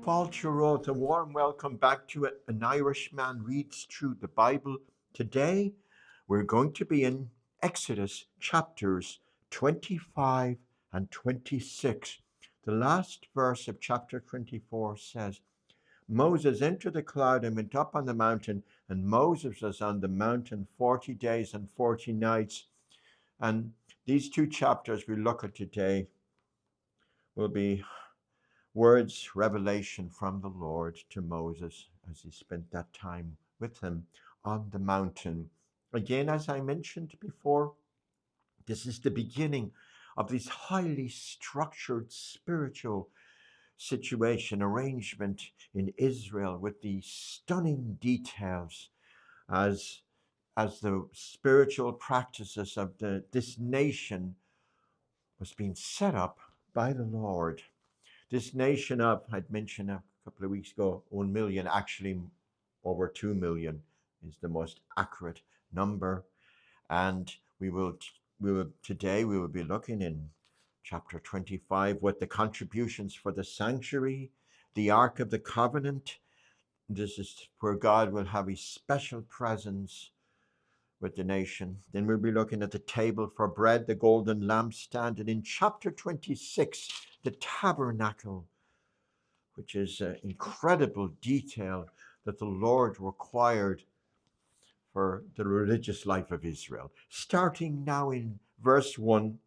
Paul Giroux, a warm welcome back to it. An Irishman reads through the Bible. Today, we're going to be in Exodus chapters 25 and 26. The last verse of chapter 24 says, Moses entered the cloud and went up on the mountain, and Moses was on the mountain 40 days and 40 nights. And these two chapters we look at today will be words, revelation from the Lord to Moses as he spent that time with him on the mountain. Again, as I mentioned before, this is the beginning of this highly structured spiritual situation, arrangement in Israel with the stunning details as the spiritual practices of this nation was being set up by the Lord. This nation of, I'd mentioned a couple of weeks ago, 1 million, actually over 2 million is the most accurate number. And today we will be looking in chapter 25 with the contributions for the sanctuary, the Ark of the Covenant. This is where God will have his special presence with the nation. Then we'll be looking at the table for bread, the golden lampstand, and in chapter 26, the tabernacle, which is incredible detail that the Lord required for the religious life of Israel. Starting now in verse 1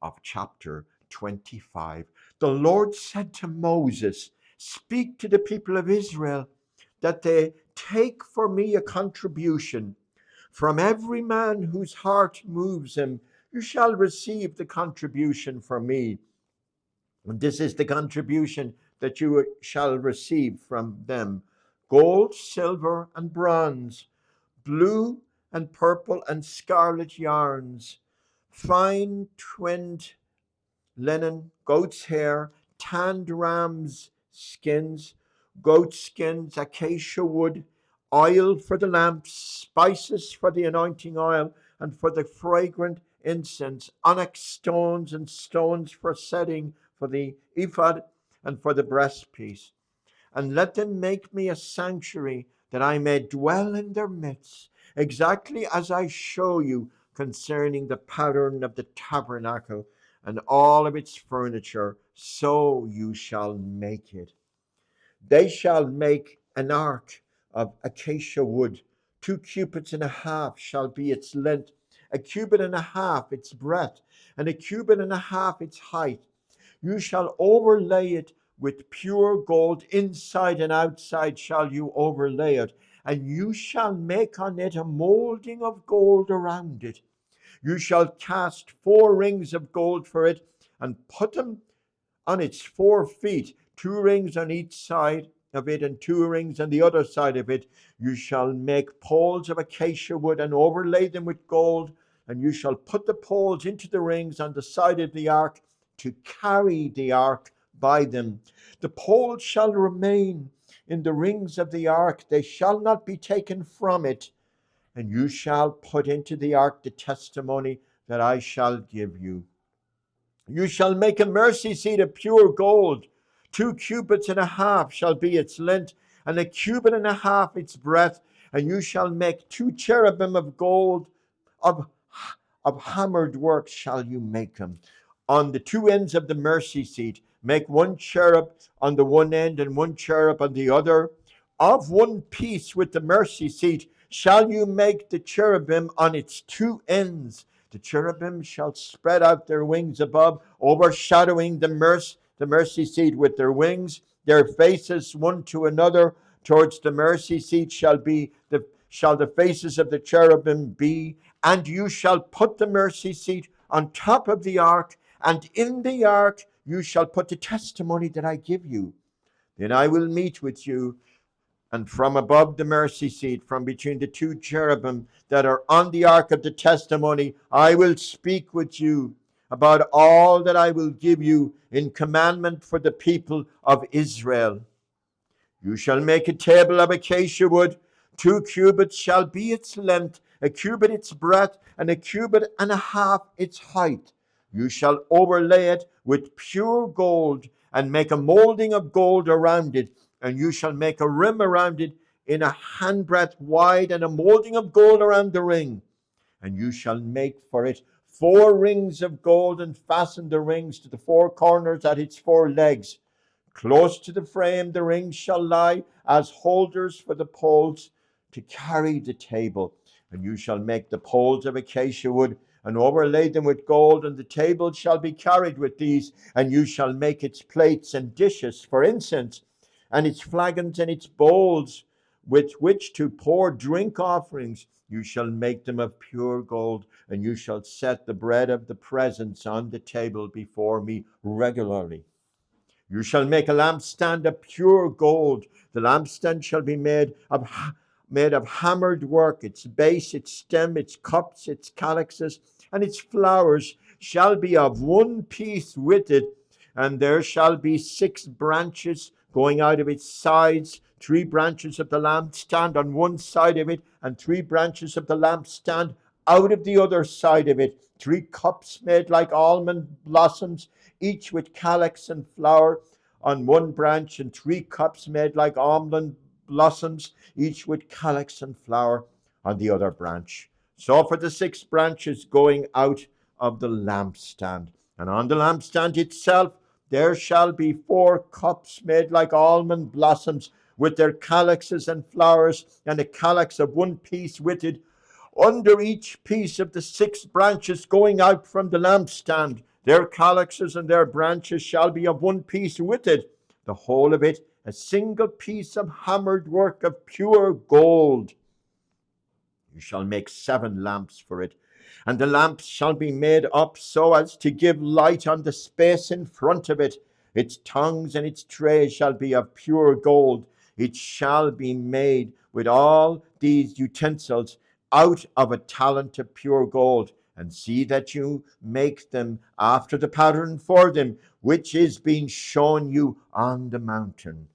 of chapter 25, the Lord said to Moses, "Speak to the people of Israel that they take for me a contribution. From every man whose heart moves him, you shall receive the contribution for me. And this is the contribution that you shall receive from them: gold, silver, and bronze, blue and purple and scarlet yarns, fine twinned linen, goat's hair, tanned ram's skins, goat skins, acacia wood, oil for the lamps, spices for the anointing oil, and for the fragrant incense, onyx stones and stones for setting, for the ephod and for the breastpiece. And let them make me a sanctuary, that I may dwell in their midst, exactly as I show you concerning the pattern of the tabernacle and all of its furniture, so you shall make it. They shall make an ark of acacia wood. 2 cubits and a half shall be its length, a cubit and a half its breadth, and a cubit and a half its height. You shall overlay it with pure gold, inside and outside shall you overlay it, and you shall make on it a molding of gold around it. You shall cast 4 rings of gold for it, and put them on its 4 feet, 2 rings on each side of it, and 2 rings on the other side of it. You shall make poles of acacia wood, and overlay them with gold, and you shall put the poles into the rings on the side of the ark, to carry the ark by them. The poles shall remain in the rings of the ark, they shall not be taken from it. And you shall put into the ark the testimony that I shall give you. You shall make a mercy seat of pure gold. 2 cubits and a half shall be its length, and a cubit and a half its breadth. And you shall make 2 cherubim of gold, of hammered work shall you make them. On the 2 ends of the mercy seat, make 1 cherub on the one end and 1 cherub on the other. Of one piece with the mercy seat shall you make the cherubim on its 2 ends. The cherubim shall spread out their wings above, overshadowing the mercy seat with their wings. Their faces one to another towards the mercy seat shall the faces of the cherubim be. And you shall put the mercy seat on top of the ark, and in the ark you shall put the testimony that I give you. Then I will meet with you, and from above the mercy seat, from between the 2 cherubim that are on the ark of the testimony, I will speak with you about all that I will give you in commandment for the people of Israel. You shall make a table of acacia wood. 2 cubits shall be its length, a cubit its breadth, and a cubit and a half its height. You shall overlay it with pure gold, and make a molding of gold around it, and you shall make a rim around it in a handbreadth wide, and a molding of gold around the ring. And you shall make for it 4 rings of gold, and fasten the rings to the 4 corners at its 4 legs. Close to the frame the rings shall lie as holders for the poles to carry the table. And you shall make the poles of acacia wood, and overlay them with gold, and the table shall be carried with these. And you shall make its plates and dishes for incense, and its flagons and its bowls with which to pour drink offerings. You shall make them of pure gold, and you shall set the bread of the presence on the table before me regularly. You shall make a lampstand of pure gold. The lampstand shall be made of hammered work. Its base, its stem, its cups, its calyxes, and its flowers shall be of one piece with it. And there shall be 6 branches going out of its sides, 3 branches of the lampstand on one side of it, and 3 branches of the lampstand out of the other side of it. 3 cups made like almond blossoms, each with calyx and flower on one branch, and 3 cups made like almond blossoms, each with calyx and flower on the other branch. So for the 6 branches going out of the lampstand. And on the lampstand itself there shall be 4 cups made like almond blossoms, with their calyxes and flowers, and a calyx of one piece with it under each piece of the 6 branches going out from the lampstand. Their calyxes and their branches shall be of one piece with it, the whole of it a single piece of hammered work of pure gold. You shall make 7 lamps for it, and the lamps shall be made up so as to give light on the space in front of it. Its tongues and its trays shall be of pure gold. It shall be made with all these utensils out of a talent of pure gold. And see that you make them after the pattern for them, which is being shown you on the mountain.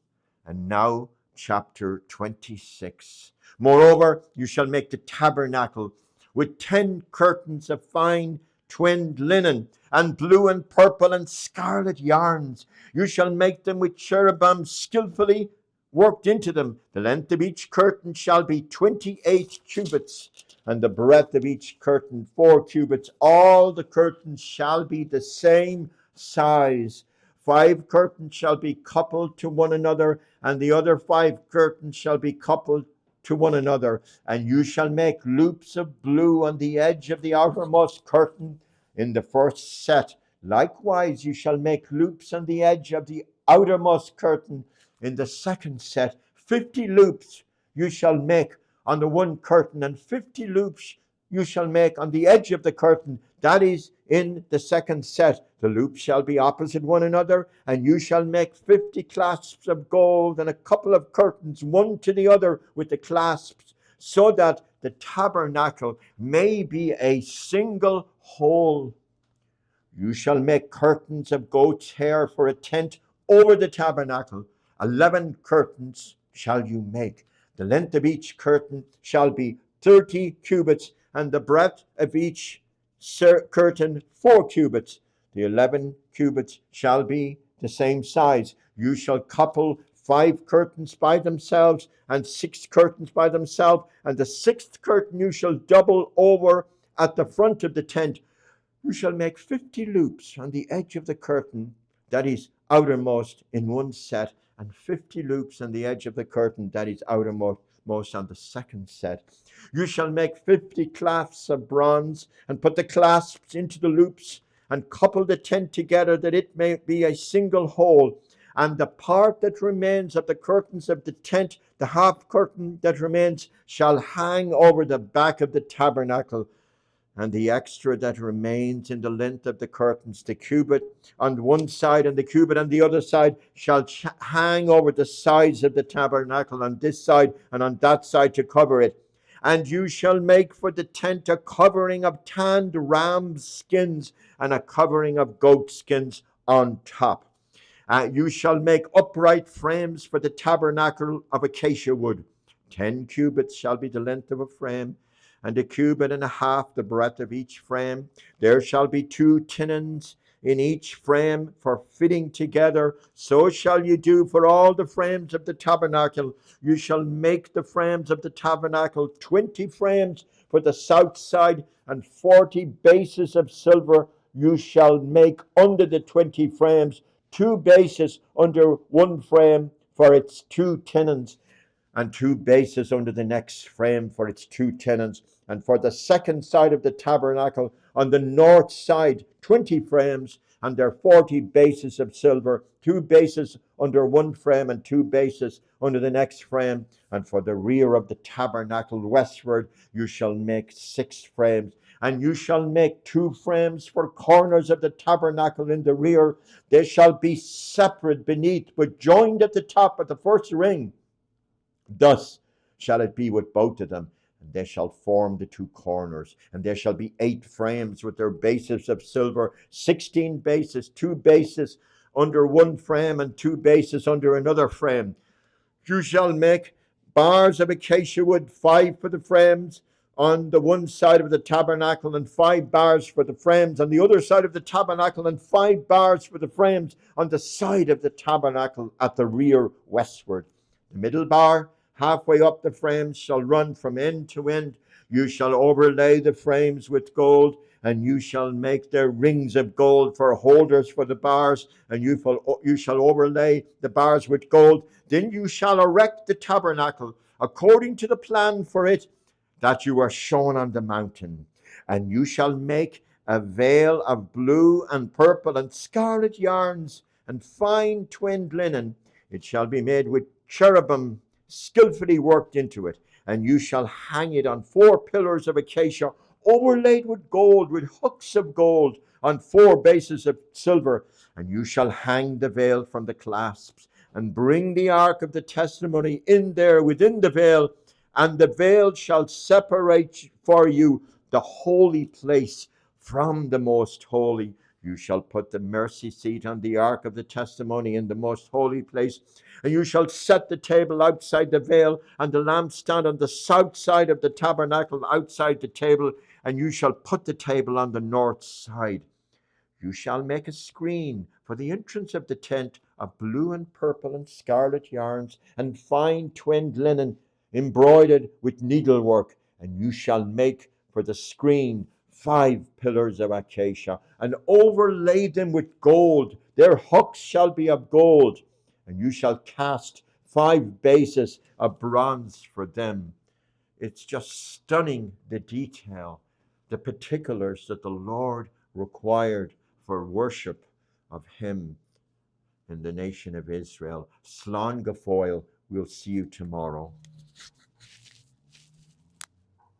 And now, chapter 26. Moreover, you shall make the tabernacle with 10 curtains of fine twinned linen, and blue and purple and scarlet yarns. You shall make them with cherubim skillfully worked into them. The length of each curtain shall be 28 cubits, and the breadth of each curtain 4 cubits. All the curtains shall be the same size. 5 curtains shall be coupled to one another, and the other 5 curtains shall be coupled to one another. And you shall make loops of blue on the edge of the outermost curtain in the first set. Likewise you shall make loops on the edge of the outermost curtain in the second set. 50 loops you shall make on the one curtain, and 50 loops you shall make on the edge of the curtain, that is in the second set. The loops shall be opposite one another, and you shall make 50 clasps of gold, and a couple of curtains one to the other with the clasps, so that the tabernacle may be a single whole. You shall make curtains of goat's hair for a tent over the tabernacle. 11 curtains shall you make. The length of each curtain shall be 30 cubits, and the breadth of each curtain 4 cubits. The 11 cubits shall be the same size. You shall couple 5 curtains by themselves, and 6 curtains by themselves, and the 6th curtain you shall double over at the front of the tent. You shall make 50 loops on the edge of the curtain that is outermost in one set, and 50 loops on the edge of the curtain that is outermost on the second set. You shall make 50 clasps of bronze, and put the clasps into the loops, and couple the tent together, that it may be a single whole. And the part that remains of the curtains of the tent, the half curtain that remains, shall hang over the back of the tabernacle. And the extra that remains in the length of the curtains, the cubit on one side and the cubit on the other side, shall hang over the sides of the tabernacle, on this side and on that side, to cover it. And you shall make for the tent a covering of tanned ram skins, and a covering of goat skins on top. You shall make upright frames for the tabernacle of acacia wood. 10 cubits shall be the length of a frame, and 1.5 cubits the breadth of each frame. There shall be 2 tenons in each frame for fitting together. So shall you do for all the frames of the tabernacle. You shall make the frames of the tabernacle 20 frames for the south side, and 40 bases of silver you shall make under the 20 frames, 2 bases under one frame for its 2 tenons, and 2 bases under the next frame for its 2 tenons. And for the second side of the tabernacle, on the north side, 20 frames, and their 40 bases of silver, 2 bases under one frame and 2 bases under the next frame. And for the rear of the tabernacle westward, you shall make 6 frames. And you shall make 2 frames for corners of the tabernacle in the rear. They shall be separate beneath, but joined at the top of the first ring. Thus shall it be with both of them, and they shall form the 2 corners. And there shall be 8 frames with their bases of silver, 16 bases, 2 bases under one frame and 2 bases under another frame. You shall make bars of acacia wood, 5 for the frames on the one side of the tabernacle, and 5 bars for the frames on the other side of the tabernacle, and 5 bars for the frames on the side of the tabernacle at the rear westward. The middle bar, halfway up the frames, shall run from end to end. You shall overlay the frames with gold, and you shall make their rings of gold for holders for the bars, and you shall overlay the bars with gold. Then you shall erect the tabernacle according to the plan for it that you are shown on the mountain. And you shall make a veil of blue and purple and scarlet yarns and fine twinned linen. It shall be made with cherubim skillfully worked into it, and you shall hang it on 4 pillars of acacia overlaid with gold, with hooks of gold on 4 bases of silver. And you shall hang the veil from the clasps, and bring the ark of the testimony in there within the veil, and the veil shall separate for you the holy place from the most holy. You shall put the mercy seat on the ark of the testimony in the most holy place, and you shall set the table outside the veil, and the lampstand on the south side of the tabernacle outside the table, and you shall put the table on the north side. You shall make a screen for the entrance of the tent of blue and purple and scarlet yarns and fine twinned linen embroidered with needlework, and you shall make for the screen 5 pillars of acacia, and overlay them with gold. Their hooks shall be of gold, and you shall cast 5 bases of bronze for them. It's just stunning, the detail, the particulars that the Lord required for worship of him in the nation of Israel. Slán go fóill. We'll see you tomorrow.